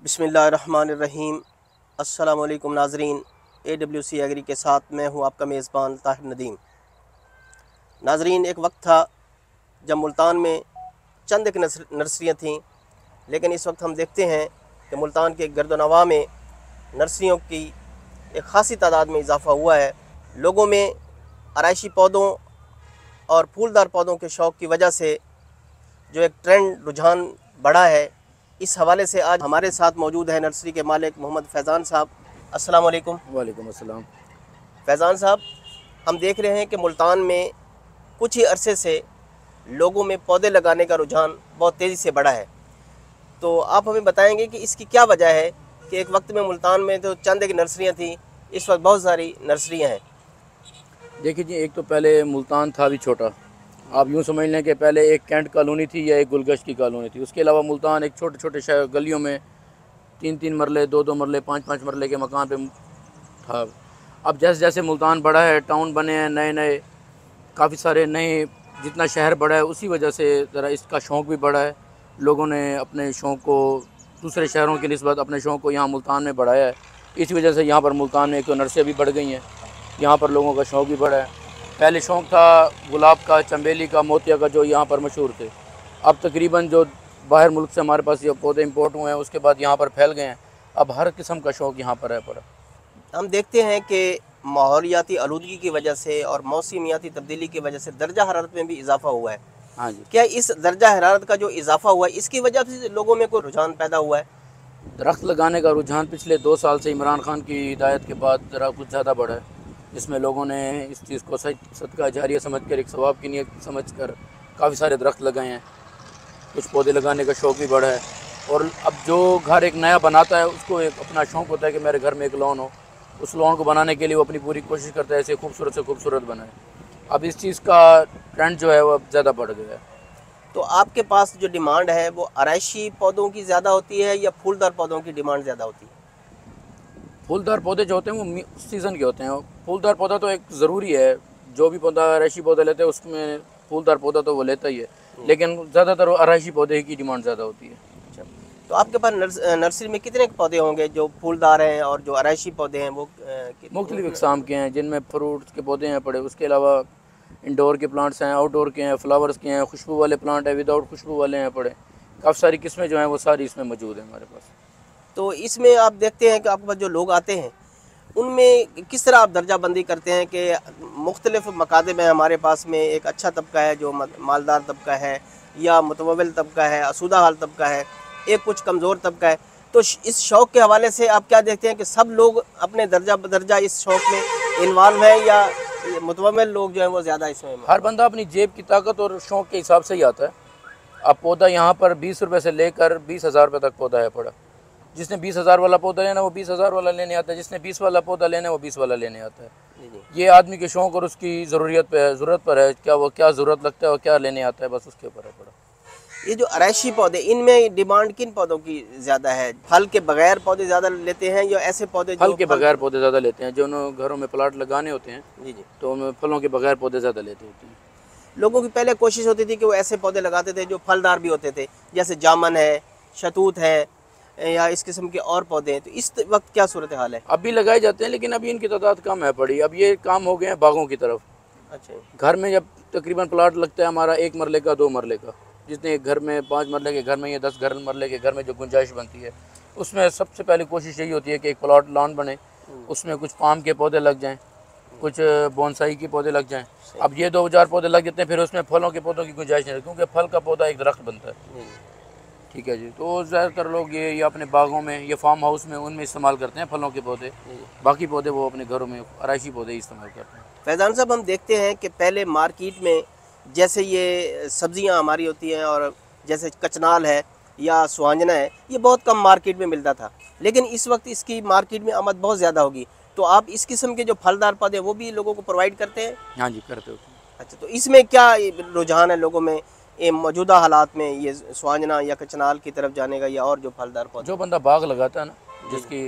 बिस्मिल्लाहिर्रहमानिर्रहीम। अस्सलाम वालेकुम नाज़रीन, AWC एग्री के साथ मैं हूं आपका मेज़बान ताहिर नदीम। नाज़रीन, एक वक्त था जब मुल्तान में चंद एक नर्सरियाँ थीं, लेकिन इस वक्त हम देखते हैं कि मुल्तान के गर्दनवां में नर्सरियों की एक ख़ासी तादाद में इजाफ़ा हुआ है। लोगों में आराइशी पौधों और फूलदार पौधों के शौक़ की वजह से जो एक ट्रेंड रुझान बढ़ा है, इस हवाले से आज हमारे साथ मौजूद है नर्सरी के मालिक मोहम्मद फैज़ान साहब। अस्सलाम वालेकुम। वालेकुम अस्सलाम। फैज़ान साहब, हम देख रहे हैं कि मुल्तान में कुछ ही अरसे से लोगों में पौधे लगाने का रुझान बहुत तेज़ी से बढ़ा है, तो आप हमें बताएंगे कि इसकी क्या वजह है कि एक वक्त में मुल्तान में तो चंद एक नर्सरियाँ थीं, इस वक्त बहुत सारी नर्सरियाँ हैं। देखिए जी, एक तो पहले मुल्तान था भी छोटा। आप यूँ समझ लें कि पहले एक कैंट कॉलोनी थी या एक गुलगश्त की कॉलोनी थी। उसके अलावा मुल्तान एक छोटे छोटे शहर गलियों में 3-3 मरले, 2-2 मरले, 5-5 मरले के मकान पे था। अब जैसे जैसे मुल्तान बड़ा है, टाउन बने हैं नए नए, काफ़ी सारे नए, जितना शहर बड़ा है उसी वजह से ज़रा इसका शौक़ भी बढ़ा है। लोगों ने अपने शौक़ को दूसरे शहरों की निस्बत अपने शौक़ को यहाँ मुल्तान में बढ़ाया है। इस वजह से यहाँ पर मुल्तान में एक तो नर्सरियाँ भी बढ़ गई हैं, यहाँ पर लोगों का शौक़ भी बढ़ा है। पहले शौक़ था गुलाब का, चंबेली का, मोतिया का, जो यहाँ पर मशहूर थे। अब तकरीबन जो बाहर मुल्क से हमारे पास ये पौधे इंपोर्ट हुए हैं, उसके बाद यहाँ पर फैल गए हैं। अब हर किस्म का शौक़ यहाँ पर है पड़ा। हम देखते हैं कि माहौलियाती आलूदगी की वजह से और मौसमियाती तब्दीली की वजह से दर्जा हरारत में भी इजाफा हुआ है। हाँ जी। क्या इस दर्जा हरारत का जो इजाफा हुआ है, इसकी वजह से लोगों में कोई रुझान पैदा हुआ है? दरख्त लगाने का रुझान पिछले 2 साल से इमरान खान की हिदायत के बाद ज़रा कुछ ज़्यादा बढ़ा है, जिसमें लोगों ने इस चीज़ को सदका जारिया समझ कर, एक सवाब की नीयत समझ कर काफ़ी सारे दरख्त लगाए हैं। कुछ पौधे लगाने का शौक़ भी बढ़ा है। और अब जो घर एक नया बनाता है, उसको एक अपना शौक़ होता है कि मेरे घर में एक लॉन हो। उस लॉन को बनाने के लिए वो अपनी पूरी कोशिश करता है ऐसे खूबसूरत से खूबसूरत बनाए। अब इस चीज़ का ट्रेंड जो है वो अब ज़्यादा बढ़ गया है। तो आपके पास जो डिमांड है वो आराइशी पौधों की ज़्यादा होती है या फूलदार पौधों की डिमांड ज़्यादा होती है? फूलदार पौधे जो होते हैं वो सीज़न के होते हैं। फूलदार पौधा तो एक ज़रूरी है, जो भी पौधा आराइशी पौधा लेते हैं उसमें फूलदार पौधा तो वो लेता ही है, लेकिन ज़्यादातर आराइशी पौधे की डिमांड ज़्यादा होती है। अच्छा, तो आपके पास नर्सरी में कितने पौधे होंगे जो फूलदार हैं और जो आराइशी पौधे हैं वो मुख्तलिफ इक़साम के हैं, जिनमें फ्रूट्स के पौधे हैं पड़े। उसके अलावा इंडोर के प्लांट्स हैं, आउटडोर के हैं, फ्लावर्स के हैं, खुशबू वाले प्लांट हैं, विदाउट खुशबू वाले हैं पड़े। काफ़ी सारी किस्में जो हैं वो सारी इसमें मौजूद हैं हमारे पास। तो इसमें आप देखते हैं कि आपके पास जो लोग आते हैं उनमें किस तरह आप दर्जाबंदी करते हैं कि मुख्तलिफ मकादब में हमारे पास में एक अच्छा तबका है जो मालदार तबका है, या मुतवव्विल तबका है, आसूदा हाल तबका है, एक कुछ कमज़ोर तबका है। तो इस शौक़ के हवाले से आप क्या देखते हैं कि सब लोग अपने दर्जा बदर्जा इस शौक़ में इन्वॉल्व हैं या मुतवव्विल लोग जो हैं वो ज़्यादा इसमें? हर बंदा अपनी जेब की ताकत और शौक़ के हिसाब से ही आता है। अब पौधा यहाँ पर 20 रुपये से लेकर 20,000 रुपये तक पौधा है पड़ा। जिसने 20,000 वाला पौधा लेना वो 20,000 वाला लेने आता है, जिसने 20 वाला पौधा लेना वो 20 वाला लेने आता है। ये आदमी के शौक़ और उसकी ज़रूरत पर है, क्या वो क्या ज़रूरत लगता है और क्या लेने आता है, बस उसके ऊपर है पड़ा। ये जो आराइशी पौधे, इनमें डिमांड किन पौधों की ज़्यादा है? फल के बगैर पौधे ज़्यादा लेते हैं या ऐसे पौधे फल के बगैर पौधे ज़्यादा लेते हैं? जो घरों में प्लाट लगाने होते हैं जी जी, तो उनमें फलों के बगैर पौधे ज़्यादा लेते होते हैं। लोगों की पहले कोशिश होती थी कि वो ऐसे पौधे लगाते थे जो फलदार भी होते थे, जैसे जामन है, शतूत है, या इस किस्म के और पौधे हैं। तो इस वक्त क्या सूरत हाल है? अब भी लगाए जाते हैं, लेकिन अभी इनकी तादाद कम है पड़ी। अब ये काम हो गए हैं बागों की तरफ। अच्छा, घर में जब तकरीबन प्लाट लगता है हमारा 1 मरले का, 2 मरले का, जितने एक घर में 5 मरले के घर में या 10 मरले के घर में जो गुंजाइश बनती है, उसमें सबसे पहले कोशिश यही होती है कि एक प्लाट लॉन बने, उसमें कुछ पाम के पौधे लग जाएं, कुछ बोनसाई के पौधे लग जाएं। अब ये 2-4 पौधे लग जाते हैं, फिर उसमें फलों के पौधों की गुंजाइश नहीं, क्योंकि फल का पौधा एक दरख्त बनता है। ठीक है जी। तो ज़्यादातर लोग ये अपने बागों में या फार्म हाउस में उनमें इस्तेमाल करते हैं फलों के पौधे। बाकी पौधे वो अपने घरों में आराइशी पौधे ही इस्तेमाल करते हैं। फैज़ान साहब, हम देखते हैं कि पहले मार्केट में जैसे ये सब्जियां हमारी होती हैं, और जैसे कचनाल है या सुहांजना है, ये बहुत कम मार्केट में मिलता था, लेकिन इस वक्त इसकी मार्केट में आमद बहुत ज़्यादा होगी। तो आप इस किस्म के जो फलदार पौधे वो भी लोगों को प्रोवाइड करते हैं? हाँ जी, करते होते हैं। अच्छा, तो इसमें क्या रुझान है लोगों में ये मौजूदा हालात में, ये सुहांजना या कचनाल की तरफ जाने का, या और जो फलदार पौधे? जो बंदा बाग लगाता है ना, जिसकी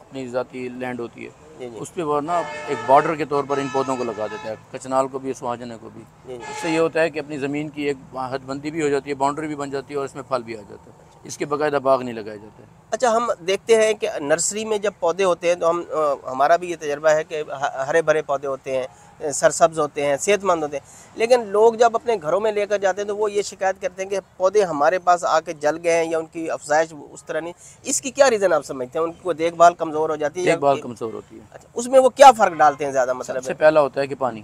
अपनी ज़ाती लैंड होती है, उस पर वो ना एक बॉर्डर के तौर पर इन पौधों को लगा देता है, कचनाल को भी, सुहांजने को भी। इससे ये होता है कि अपनी ज़मीन की एक हदबंदी भी हो जाती है, बाउंड्री भी बन जाती है और इसमें फल भी आ जाता है। इसके बाकायदा बाग नहीं लगाए जाते। अच्छा, हम देखते हैं कि नर्सरी में जब पौधे होते हैं तो हम हमारा भी ये तजर्बा है कि हरे भरे पौधे होते हैं, सरसब्ज होते हैं, सेहतमंद होते हैं, लेकिन लोग जब अपने घरों में लेकर जाते हैं तो वो ये शिकायत करते हैं कि पौधे हमारे पास आके जल गए हैं या उनकी अफजाइश उस तरह नहीं। इसकी क्या रीज़न आप समझते हैं? उनको देखभाल कमज़ोर हो जाती है देखभाल कमज़ोर होती है। अच्छा, उसमें वो क्या फ़र्क डालते हैं ज़्यादा? मतलब सबसे पहला होता है कि पानी,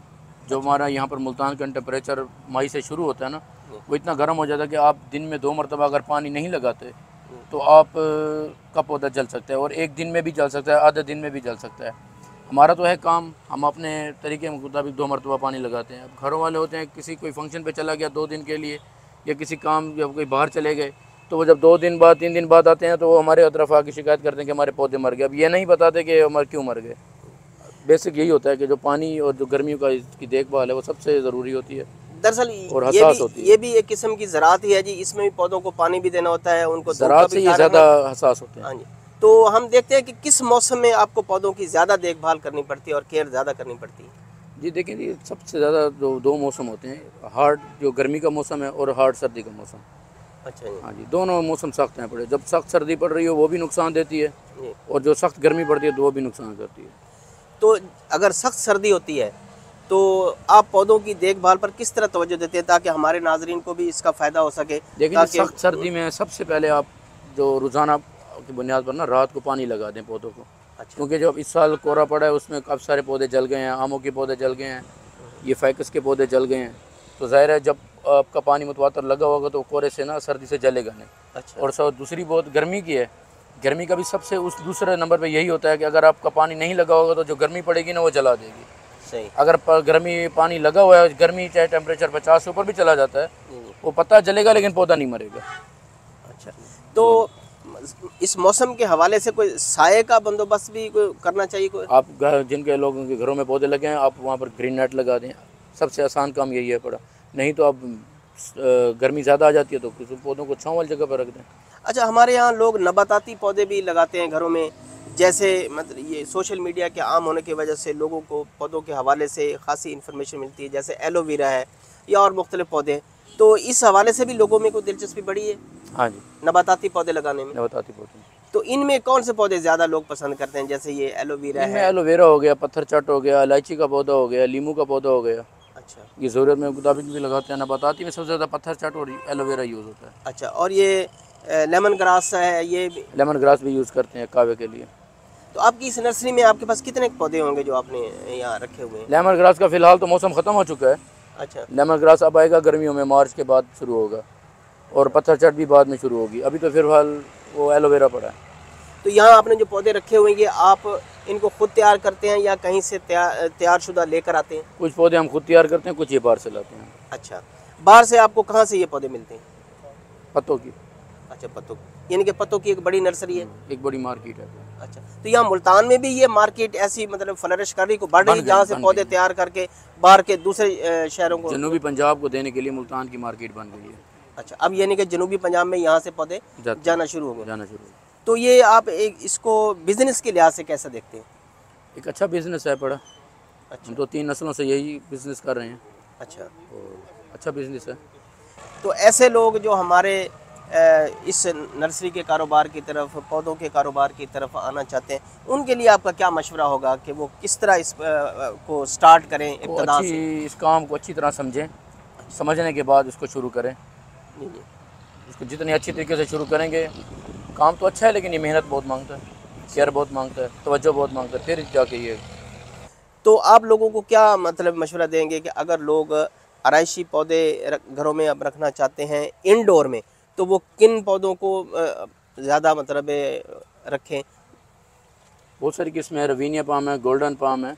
जो हमारा यहाँ पर मुल्तान का टेम्परेचर मई से शुरू होता है ना, वो इतना गर्म हो जाता है कि आप दिन में 2 मरतबा अगर पानी नहीं लगाते तो आप का पौधा जल सकता है, और एक दिन में भी जल सकता है, आधे दिन में भी जल सकता है। हमारा तो है काम, हम अपने तरीके के मुताबिक 2 मरतबा पानी लगाते हैं। अब घरों वाले होते हैं, किसी कोई फंक्शन पे चला गया 2 दिन के लिए, या किसी काम जब कोई बाहर चले गए, तो वो जब 2 दिन बाद 3 दिन बाद आते हैं तो वो हमारे तरफ आके शिकायत करते हैं कि हमारे पौधे मर गए। अब ये नहीं बताते कि हमारे क्यों मर गए। बेसिक यही होता है कि जो पानी और जो गर्मियों का इसकी देखभाल है वो सबसे ज़रूरी होती है दरअसल और हसास होती है। ये भी एक किस्म की ज़राअत ही है जी, इसमें भी पौधों को पानी भी देना होता है, उनको ज़राअत से ये ज़्यादा हसास होते हैं। हाँ जी, तो हम देखते हैं कि किस मौसम में आपको पौधों की ज़्यादा देखभाल करनी पड़ती है और केयर ज़्यादा करनी पड़ती है? जी देखें जी, सबसे ज़्यादा दो मौसम होते हैं, हार्ड जो गर्मी का मौसम है और हार्ड सर्दी का मौसम। अच्छा जी। हाँ जी, दोनों मौसम सख्त हैं पड़े। जब सख्त सर्दी पड़ रही हो वो भी नुकसान देती है, जी। और जो सख्त गर्मी पड़ती है तो वो भी नुकसान करती है। तो अगर सख्त सर्दी होती है तो आप पौधों की देखभाल पर किस तरह तवज्जो देते हैं ताकि हमारे नाजरीन को भी इसका फ़ायदा हो सके? देखिए, सख्त सर्दी में सबसे पहले आप जो रोज़ाना की बुनियाद पर ना रात को पानी लगा दें पौधों को। अच्छा। क्योंकि जब इस साल कोहरा पड़ा है उसमें काफ़ी सारे पौधे जल गए हैं, आमों के पौधे जल गए हैं, ये फाइकस के पौधे जल गए हैं, तो ज़ाहिर है जब आपका पानी मुतवातर लगा होगा तो कोहरे से ना सर्दी से जलेगा नहीं। अच्छा। और दूसरी बहुत गर्मी की है, गर्मी का भी सबसे उस दूसरे नंबर पे यही होता है कि अगर आपका पानी नहीं लगा होगा तो जो गर्मी पड़ेगी ना वो जला देगी। सही। अगर गर्मी पानी लगा हुआ है, गर्मी चाहे टेम्परेचर 50 से ऊपर भी चला जाता है, वो पत्ता जलेगा लेकिन पौधा नहीं मरेगा। अच्छा, तो इस मौसम के हवाले से कोई साये का बंदोबस्त भी कोई करना चाहिए? कोई आप जिनके लोगों के घरों में पौधे लगे हैं, आप वहाँ पर ग्रीन नेट लगा दें। सबसे आसान काम यही है पड़ा। नहीं तो अब गर्मी ज़्यादा आ जाती है तो कुछ पौधों को छांव वाली जगह पर रख दें। अच्छा, हमारे यहाँ लोग नबाताती पौधे भी लगाते हैं घरों में, जैसे मतलब ये सोशल मीडिया के आम होने की वजह से लोगों को पौधों के हवाले से खासी इन्फॉर्मेशन मिलती है, जैसे एलोवेरा है या और मुख्तलिफ पौधे, तो इस हवाले से भी लोगों में कोई दिलचस्पी बढ़ी है? हाँ जी, नबाताती पौधे लगाने में। नबाताती पौधे, तो इनमें कौन से पौधे ज़्यादा लोग पसंद करते हैं? जैसे ये एलोवेरा इनमें है। एलोवेरा हो गया, पत्थर चट हो गया, इलायची का पौधा हो गया, लीमू का पौधा हो गया। अच्छा। ये ज़रूरत में मुताबिक भी लगाते हैं। नबाताती में सबसे ज़्यादा पत्थर चट और एलोवेरा यूज़ होता है। अच्छा, और ये लेमन ग्रास है, ये भी? लेमन ग्रास भी यूज़ करते हैं कावे के लिए। तो आपकी इस नर्सरी में आपके पास कितने पौधे होंगे जो आपने यहाँ रखे हुए हैं? लेमन ग्रास का फ़िलहाल तो मौसम ख़त्म हो चुका है। अच्छा। लेमन ग्रास अब आएगा गर्मियों में, मार्च के बाद शुरू होगा, और पत्थर चट भी बाद में शुरू होगी। अभी तो फिलहाल वो एलोवेरा पड़ा है। तो यहाँ आपने जो पौधे रखे हुए हैं ये आप इनको खुद तैयार करते हैं या कहीं से तैयार शुदा लेकर आते हैं? कुछ पौधे हम खुद तैयार करते हैं, कुछ ये बाहर से लाते हैं। अच्छा, बाहर से आपको कहाँ से ये पौधे मिलते हैं? पत्तों की। अच्छा, पत्तों, यानी कि पत्तों की एक बड़ी नर्सरी है। एक बड़ी मार्केट है। अच्छा, तो यहाँ मुल्तान में भी ये मार्केट ऐसी मतलब फ्लरिश कर रही, को बढ़ रही, जहाँ से पौधे तैयार करके बाहर के दूसरे शहरों को, जनूबी पंजाब को देने के लिए मुल्तान की मार्केट बन गई है। अच्छा, अब यानी कि जनूबी पंजाब में यहाँ से पौधे जाना शुरू हो गए। तो ये आप एक इसको बिजनेस के लिहाज से कैसे देखते हैं? एक अच्छा बिजनेस है पड़ा। अच्छा। हम तो 3 नस्लों से यही बिजनेस कर रहे हैं। अच्छा, और अच्छा बिजनेस है। तो ऐसे लोग जो हमारे इस नर्सरी के कारोबार की तरफ, पौधों के कारोबार की तरफ आना चाहते हैं, उनके लिए आपका क्या मशवरा होगा कि वो किस तरह इस को स्टार्ट करें इब्तदा से? इस काम को अच्छी तरह समझें, समझने के बाद इसको शुरू करें। जी जी। इसको जितने अच्छी तरीके से शुरू करेंगे, काम तो अच्छा है लेकिन ये मेहनत बहुत मांगता है, केयर बहुत मांगता है, तवज्जो बहुत मांगता है, फिर जाके ये। तो आप लोगों को क्या मतलब मशवरा देंगे कि अगर लोग आराइशी पौधे घरों में अब रखना चाहते हैं इंडोर में, तो वो किन पौधों को ज़्यादा मतलब रखें? बहुत सारी किस्में हैं। रवीनिया पाम है, गोल्डन पाम है,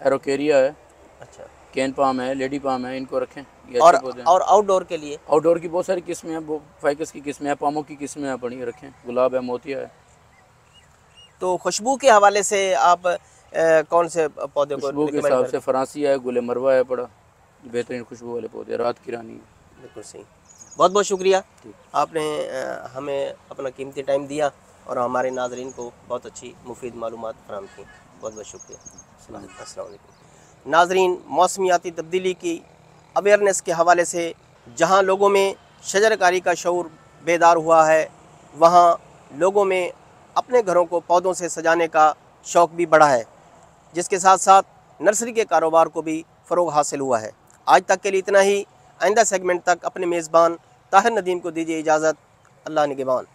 एरोकेरिया है, अच्छा, केन पाम है, लेडी पाम है, इनको रखें। ये और अच्छे पौधे हैं। और आउटडोर के लिए? आउटडोर की बहुत सारी किस्में हैं, वो फाइकस की किस्में हैं, पामों की किस्में हैं, पड़ी रखें। गुलाब है, मोतिया है। तो खुशबू के हवाले से आप कौन से पौधे को? खुशबू के हिसाब से फरांसिया है, गुले मरवा है पड़ा, बेहतरीन खुशबू वाले पौधे, रात की रानी। बिल्कुल सही। बहुत बहुत शुक्रिया, आपने हमें अपना कीमती टाइम दिया और हमारे नाजरीन को बहुत अच्छी मुफीद मालूमात फराहम की। बहुत बहुत शुक्रिया। अस्सलाम वालेकुम। नाजरीन, मौसमियाती तब्दीली की अवेयरनेस के हवाले से जहाँ लोगों में शजरकारी का शऊर बेदार हुआ है, वहाँ लोगों में अपने घरों को पौधों से सजाने का शौक़ भी बढ़ा है, जिसके साथ साथ नर्सरी के कारोबार को भी फ़रोग़ हासिल हुआ है। आज तक के लिए इतना ही। आइंदा सेगमेंट तक अपने मेज़बान ताहिर नदीम को दीजिए इजाज़त। अल्लाह निगहबान।